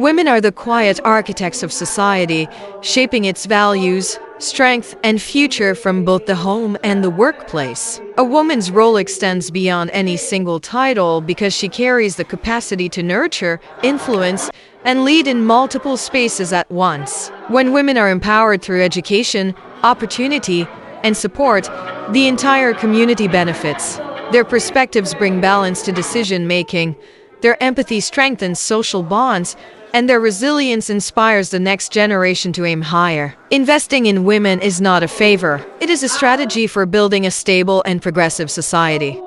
Women are the quiet architects of society, shaping its values, strength, and future from both the home and the workplace. A woman's role extends beyond any single title because she carries the capacity to nurture, influence, and lead in multiple spaces at once. When women are empowered through education, opportunity, and support, the entire community benefits. Their perspectives bring balance to decision-making, their empathy strengthens social bonds, and their resilience inspires the next generation to aim higher. Investing in women is not a favor. It is a strategy for building a stable and progressive society.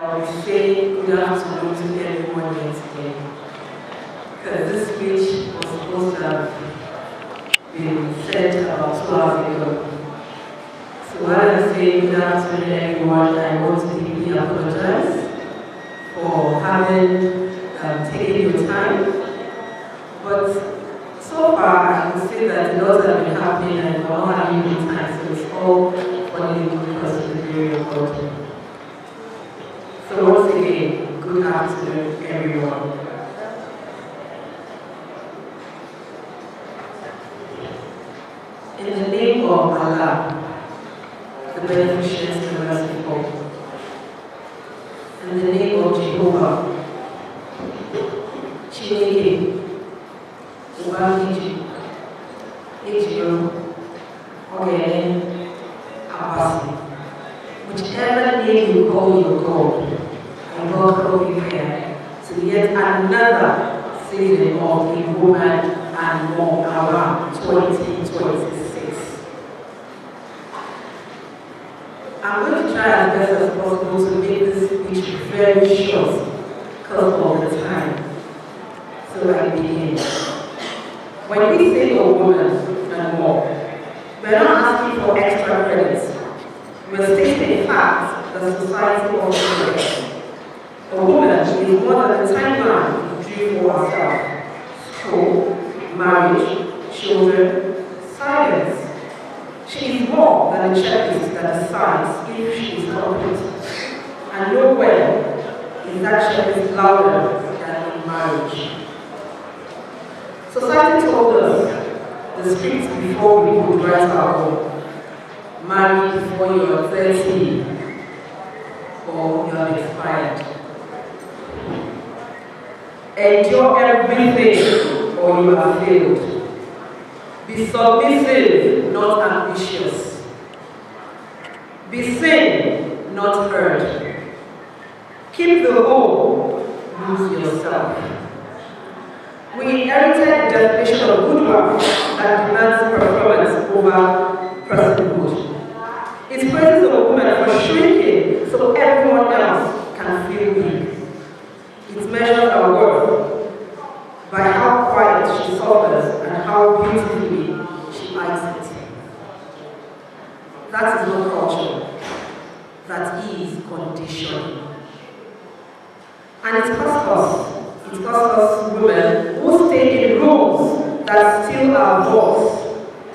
I would say good afternoon to everyone here today. Because this speech was supposed to have been said about 2 hours ago. So while I say good afternoon everyone, I want to deeply apologize for having taken your time. But so far, I can say that a lot has been happening and we're not having any time, so it's all only because of the glory of God. So once again, good afternoon, everyone. In the name of Allah, the beneficent and merciful, in the name of Jehovah, Chineke, Ubangiji, Ejiro, Ogene, Abasi, whichever name you call your God, I welcome you here to yet another season of A Woman and More around 2026. I'm going to try as best as possible to make this speech very short because of the time. So I begin. When we say a woman and more, we're not asking for extra credits. We're stating facts that society offers. A woman is more than the timeline we drew for ourselves. School, marriage, children, silence. She is more than a checklist that decides if she is complete. And nowhere is that checklist louder than in marriage. Society told us the script before we could write our own. Marry before you are 30 or you have expired. Endure everything or you have failed. Be submissive, not ambitious. Be seen, not heard. Keep the whole, lose yourself. We inherited a definition of good work that demands performance over personhood. It praises a woman for shrinking so everyone else can feel big. It measures our worth by how quiet she suffers and how beautifully she hides it. That is not culture. That is conditioning. And it costs us. It costs us women who stay in rooms that steal our voice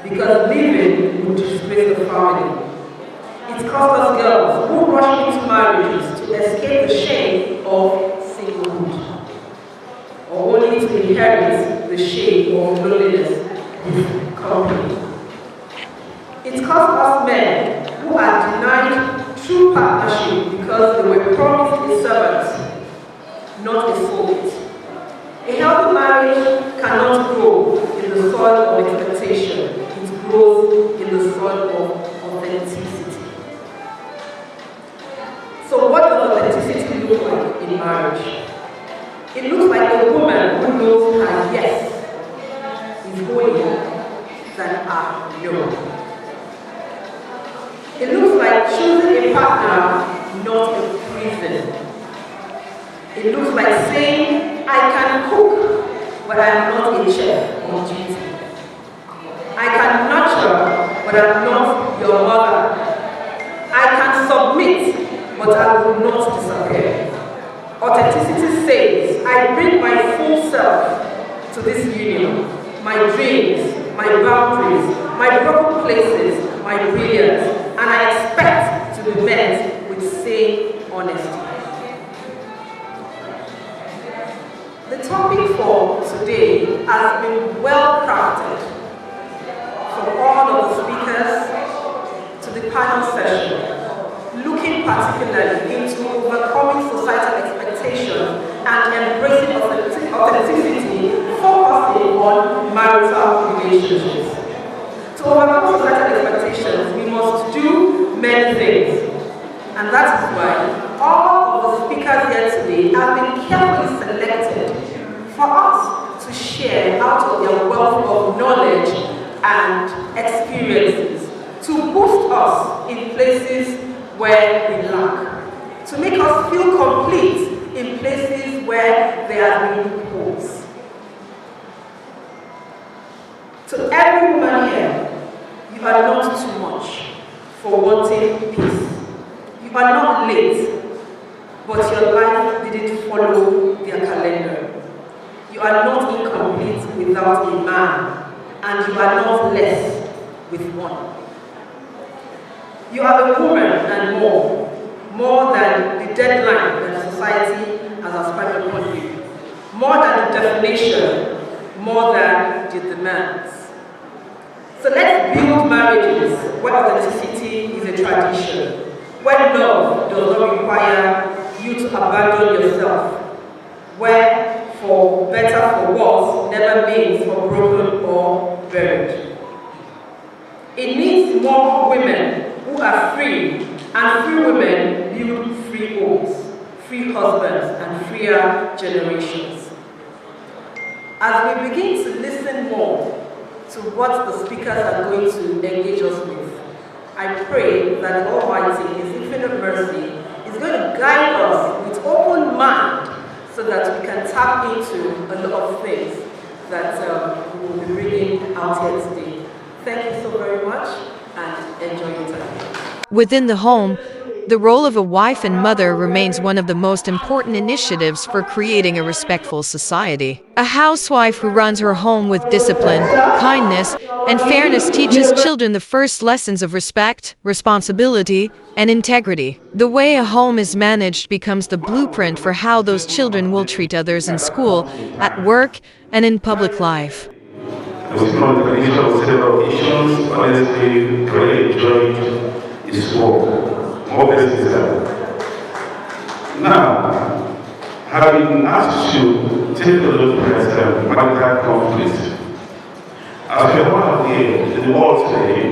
because living would disgrace the family. It costs us girls who rush into marriages to escape the shame of singlehood, or only to inherit the shame of loneliness with company. It costs us men who are denied true partnership because they were promised a servant, not a soulmate. A healthy marriage cannot grow in the soil of expectation. It grows in the soil of authenticity. So what does authenticity look like in marriage? It looks like a woman who knows her yes is holier than her no. It looks like choosing a partner, not a prison. It looks like saying, I can cook, but I am not a chef on duty. I can nurture, but I am not your mother. I can submit, but I will not disappear. Authenticity says, I bring my full self to this union, my dreams, my boundaries, my broken places, my brilliance, and I expect to be met with same honesty. The topic for today has been well crafted from all of the speakers to the panel session, looking particularly into overcoming societal expectations and embracing authenticity, focusing on marital relationships. To overcome societal expectations, we must do many things. And that is why all of the speakers here today have been carefully selected for us to share out of their wealth of knowledge and experiences to boost us in places where we lack, to make us feel complete in places where there have been loopholes. To every woman here, you are not too much for wanting peace. You are not late, but your life didn't follow their calendar. You are not incomplete without a man, and you are not less with one. You are a woman and more than the deadline that society has ascribed upon you, more than the definition, more than the demands. So let's build marriages where authenticity is a tradition, where love does not require you to abandon yourself, where for better, for worse, never means for broken or buried. It needs more women who are free, and free women build free homes, free husbands, and freer generations. As we begin to listen more to what the speakers are going to engage us with, I pray that the Almighty, His infinite mercy, is going to guide us with open mind so that we can tap into a lot of things that we will be bringing out here today. Thank you so very much and enjoy your time. Within the home, the role of a wife and mother remains one of the most important initiatives for creating a respectful society. A housewife who runs her home with discipline, kindness, and fairness teaches children the first lessons of respect, responsibility, and integrity. The way a home is managed becomes the blueprint for how those children will treat others in school, at work, and in public life. I was on the condition of several occasions, honestly, really enjoyed his work. More business than. Now, having asked you to take a look at marital conflict, as we are all aware, in the world today,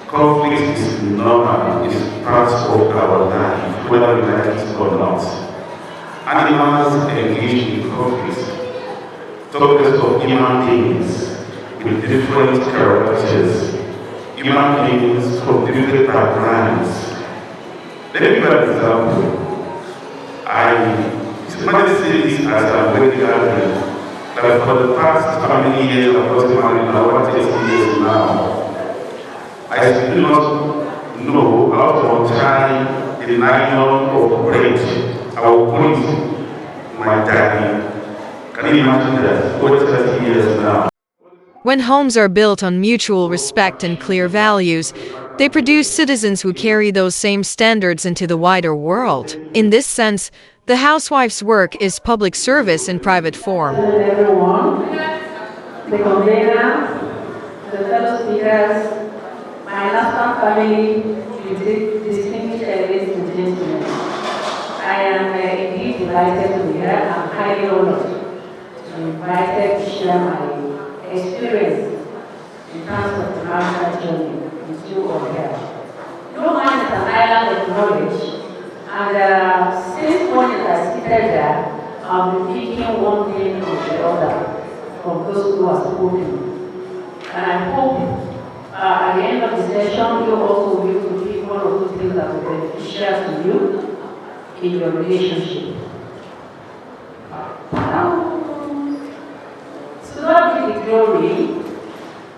conflict is normal, it's part of our life, whether we like it or not. Animals engage in conflict. Topics of human beings with different characters, human beings from different backgrounds. Let me give an example. I somebody said this as a wedding gathering, that for the past how many years I've got married now, what 30 years now, I still not know how to untie the nylon of bread I will put my daddy. Can you imagine that? Over 30 years now. When homes are built on mutual respect and clear values, they produce citizens who carry those same standards into the wider world. In this sense, the housewife's work is public service in private form. Everyone, the conveners, the fellow speakers, my Alaska family, distinguished ladies and gentlemen. I am indeed delighted to be here. I'm highly honored to be invited to share my experience in terms of the marital journey with you all here. No man is an island of knowledge, and since morning I seated there, I've been picking one thing or the other from those who are spoken. And I hope at the end of the session, you also will be able to pick one of those things that will be beneficial to you in your relationship. To God be the glory.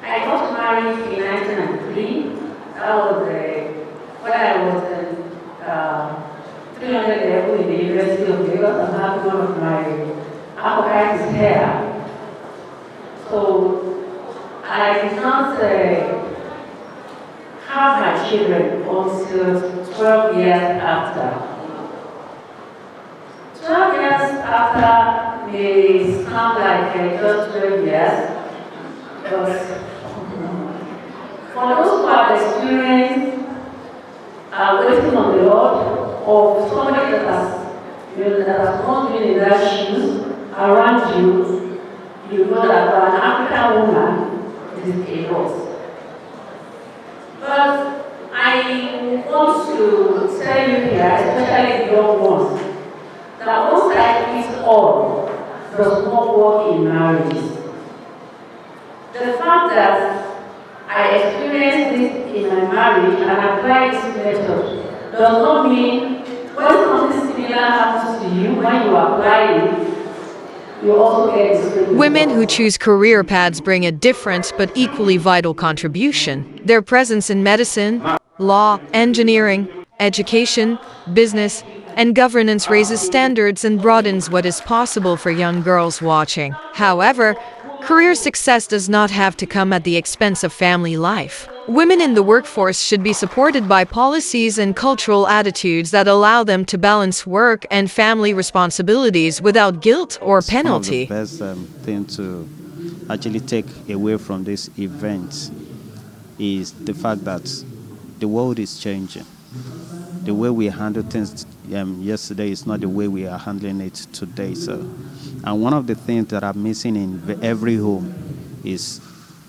I got married in 1993. That was when I was in 300 level in the University of Lagos. I'm having one of my appetites here. So I did not have my children until 12 years after. 12 years after may sound like just 12 years, but for those who have experienced waiting on the Lord, or somebody that has once been in their shoes around you, you know that for an African woman, it is a loss. But I want to tell you here, especially the young ones, that one size fits all does not work in marriages. The fact that I experienced this in my marriage and applied this method does not mean when something similar happens to you, when you apply it, you also get the same Women who result. choose career paths bring a different but equally vital contribution. Their presence in medicine, law, engineering, education, business, and governance raises standards and broadens what is possible for young girls watching. However, career success does not have to come at the expense of family life. Women in the workforce should be supported by policies and cultural attitudes that allow them to balance work and family responsibilities without guilt or penalty. One of the best thing to actually take away from this event is the fact that the world is changing. The way we handle things yesterday is not the way we are handling it today. So, and one of the things that are missing in every home is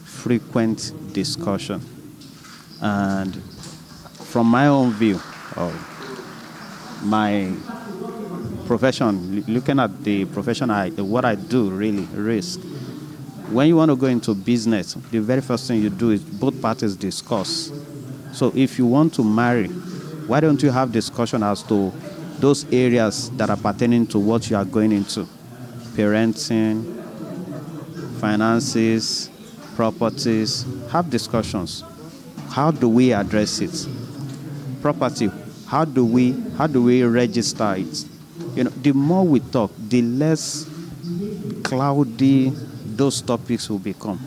frequent discussion. And from my own view of my profession, looking at the profession, what I do really risk. When you want to go into business, the very first thing you do is both parties discuss. So if you want to marry, why don't you have discussion as to those areas that are pertaining to what you are going into? Parenting, finances, properties. Have discussions. How do we address it? Property, how do we register it? You know, the more we talk, the less cloudy those topics will become.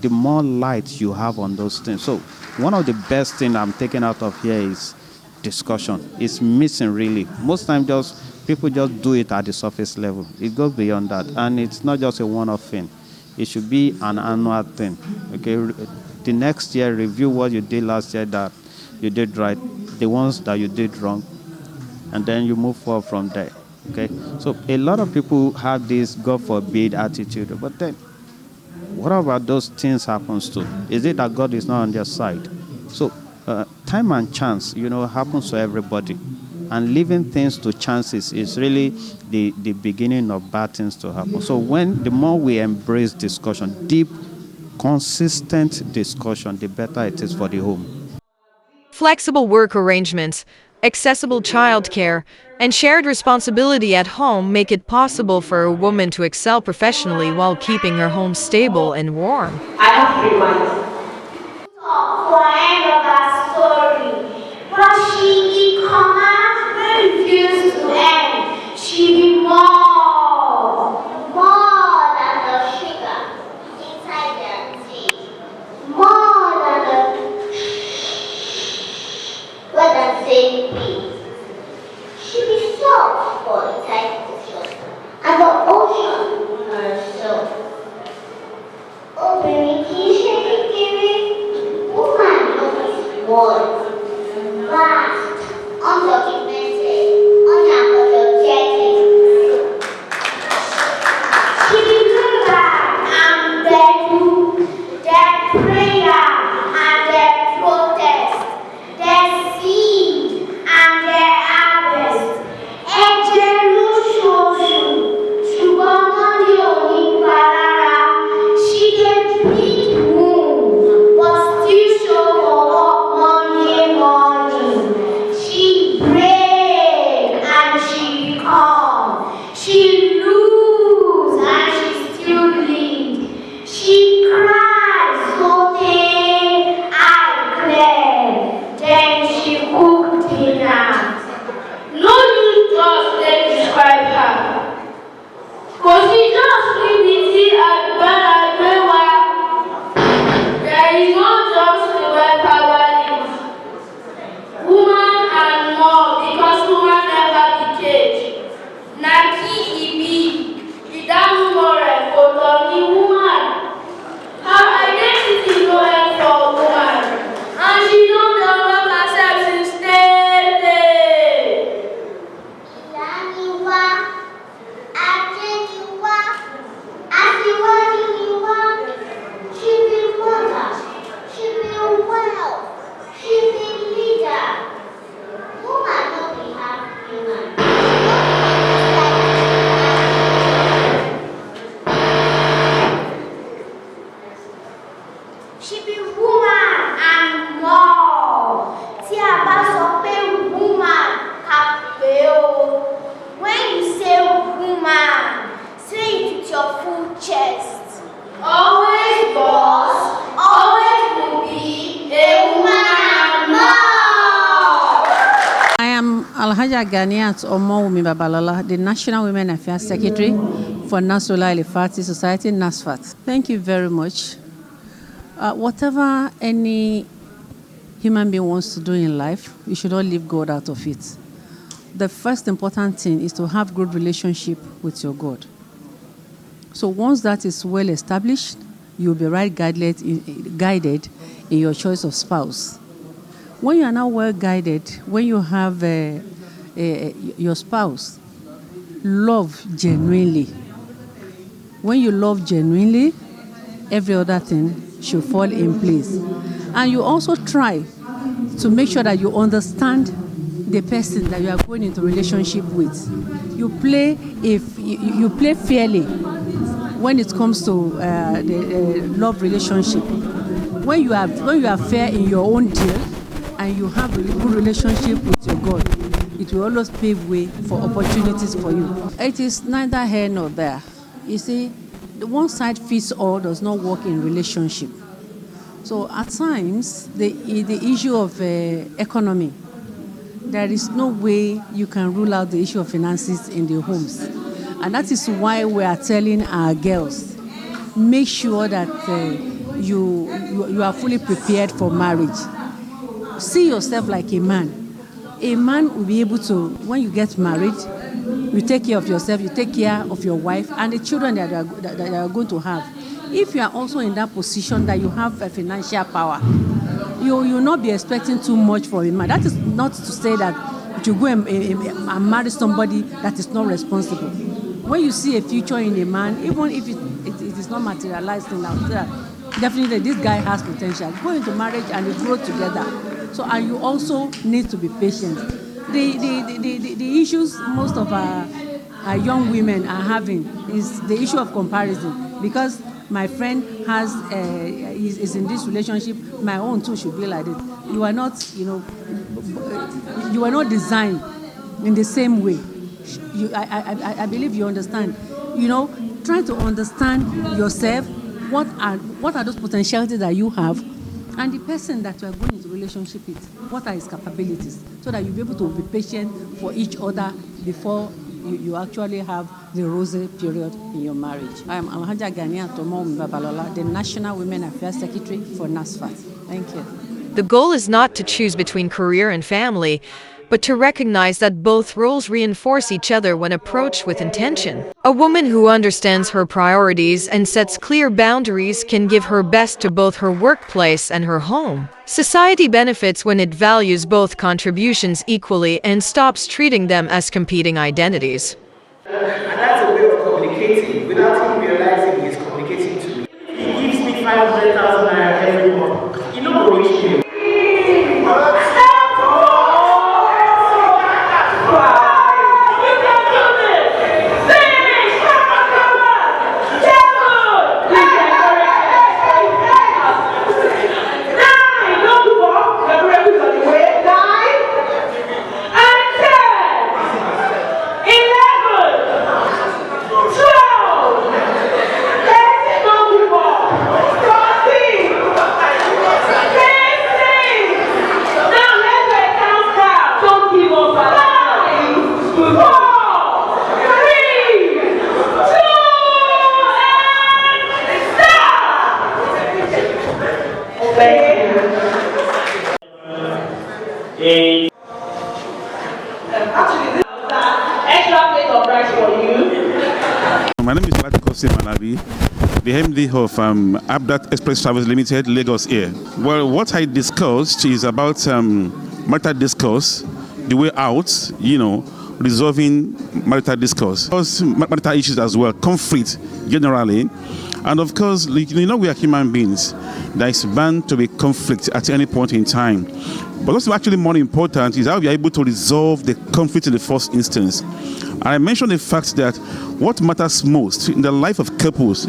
The more light you have on those things. So one of the best things I'm taking out of here is discussion. It's missing really. Most times people just do it at the surface level. It goes beyond that. And it's not just a one-off thing. It should be an annual thing. Okay. The next year, review what you did last year that you did right, the ones that you did wrong, and then you move forward from there. Okay. So a lot of people have this God forbid attitude, but then what about those things happens to? Is it that God is not on their side? So time and chance, happens to everybody. And leaving things to chances is really the beginning of bad things to happen. So the more we embrace discussion, deep, consistent discussion, the better it is for the home. Flexible work arrangements, accessible childcare, and shared responsibility at home make it possible for a woman to excel professionally while keeping her home stable and warm. I have 3 months. For end of that story, but she command refused to end. She be more than the sugar inside their tea, more than the what I'm saying be. She be soft for inside ocean, and the ocean herself. Obìnrin kì í ṣe kékeré. Alhaja Ganiat Omowumi Babalola, the National Women Affairs Secretary for Nasrullah Elifati Society, NASFAT. Thank you very much. Whatever any human being wants to do in life, you should not leave God out of it. The first important thing is to have good relationship with your God. So once that is well established, you'll be guided in your choice of spouse. When you are now well guided, when you have your spouse, love genuinely. When you love genuinely, every other thing should fall in place. And you also try to make sure that you understand the person that you are going into relationship with. You play fairly when it comes to the love relationship. When you are fair in your own deal and you have a good relationship with your God, it will always pave way for opportunities for you. It is neither here nor there. You see, the one side fits all does not work in relationship. So at times, the issue of economy, there is no way you can rule out the issue of finances in the homes. And that is why we are telling our girls, make sure that you are fully prepared for marriage. See yourself like a man. A man will be able to, when you get married, you take care of yourself, you take care of your wife and the children that you are going to have. If you are also in that position that you have a financial power, you will not be expecting too much for a man. That is not to say that you go and marry somebody that is not responsible. When you see a future in a man, even if it is not materialized in that, definitely this guy has potential. Go into marriage and you grow together. So, and you also need to be patient. The issues most of our young women are having is the issue of comparison. Because my friend is in this relationship, my own too should be like this. You are not, you are not designed in the same way. I believe you understand. Trying to understand yourself, what are those potentialities that you have, and the person that you are going into relationship with, what are his capabilities, so that you'll be able to be patient for each other before you actually have the rosy period in your marriage. I am Alhaja Ganiat Omowumi Babalola, the National Women Affairs Secretary for NASFAT. Thank you. The goal is not to choose between career and family, but to recognize that both roles reinforce each other when approached with intention. A woman who understands her priorities and sets clear boundaries can give her best to both her workplace and her home. Society benefits when it values both contributions equally and stops treating them as competing identities. And that's a way of communicating without him realizing he's communicating to me. He gives me 500,000 naira every month. You know what reach me? My name is Kosi Malabi, the MD of Abdat Express Travels Limited, Lagos here. Well, what I discussed is about marital discourse, the way out, resolving marital discourse, marital issues as well, conflict generally. And of course, we are human beings. There is bound to be conflict at any point in time. But what's actually more important is how we are able to resolve the conflict in the first instance. And I mentioned the fact that what matters most in the life of couples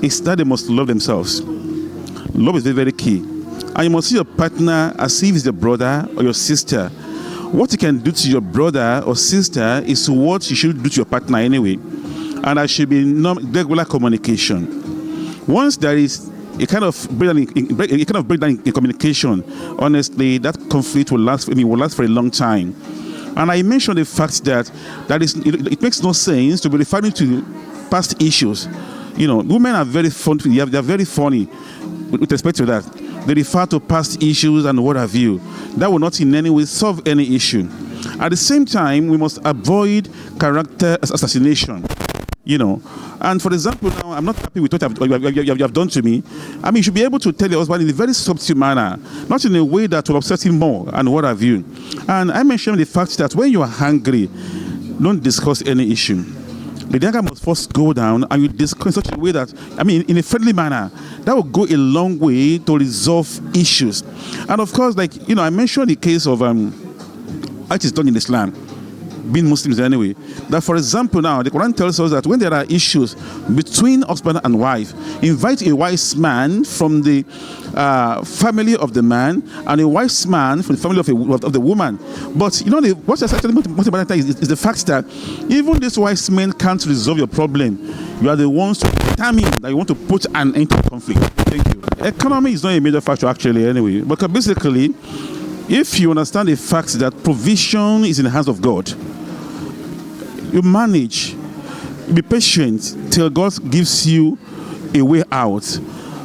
is that they must love themselves. Love is very, very key. And you must see your partner as if he's your brother or your sister. What you can do to your brother or sister is what you should do to your partner anyway. And there should be regular communication. Once there is a kind of breakdown in communication, honestly, that conflict will last for a long time. And I mentioned the fact that it makes no sense to be referring to past issues. Women are very funny. They're very funny with respect to that. They refer to past issues and what have you. That will not in any way solve any issue. At the same time, we must avoid character assassination. And for example, now I'm not happy with what you have done to me. I mean, you should be able to tell your husband in a very subtle manner, not in a way that will upset him more and what have you. And I mentioned the fact that when you are hungry, don't discuss any issue. The anger must first go down, and you discuss in such a way that, in a friendly manner, that will go a long way to resolve issues. And of course, I mentioned the case of how it is done in Islam, being Muslims anyway, that for example now, the Quran tells us that when there are issues between husband and wife, invite a wise man from the family of the man and a wise man from the family of the woman. But what's actually most important is the fact that even these wise men can't resolve your problem. You are the ones to determine that you want to put an end to the conflict. Thank you. Economy is not a major factor actually anyway, but basically, if you understand the fact that provision is in the hands of God, you manage, be patient till God gives you a way out.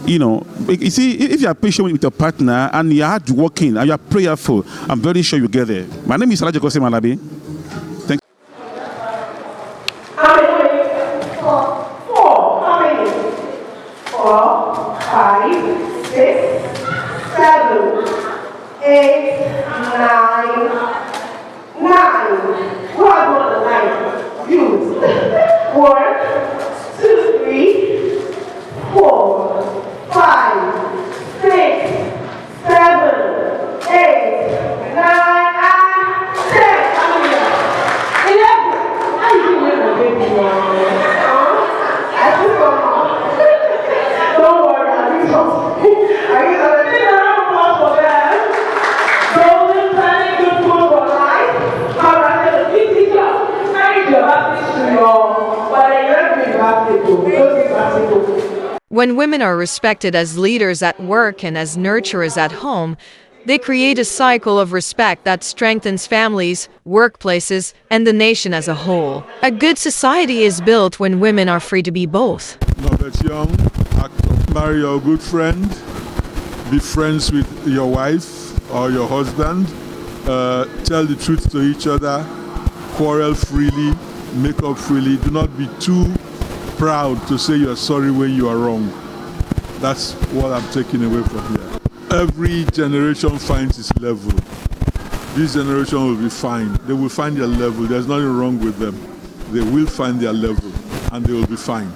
You see, if you are patient with your partner and you are hardworking and you are prayerful, I'm very sure you get there. My name is Raja Kose Malabi. Thank you. How many? Four. How many? 4, 5, 6, 7, 8, 9. 9. Who are going to 9? You. 1, 2, 3, 4, 5, 6, 7, 8, 9, and 10. How many? 11. How you doing with the baby now? I think so. Don't worry, I think so. I think so. Let's take a round of applause for them. Golden planning good food for life. All right, let's big teacher. Marry your baptist to your, but then you're going to be baptist too. Don't be baptist too. When women are respected as leaders at work and as nurturers at home, they create a cycle of respect that strengthens families, workplaces, and the nation as a whole. A good society is built when women are free to be both. Norbert Young, actor. Marry your good friend. Be friends with your wife or your husband. Tell the truth to each other. Quarrel freely. Make up freely. Do not be too proud to say you're sorry when you are wrong. That's what I'm taking away from here. Every generation finds its level. This generation will be fine. They will find their level. There's nothing wrong with them. They will find their level and they will be fine.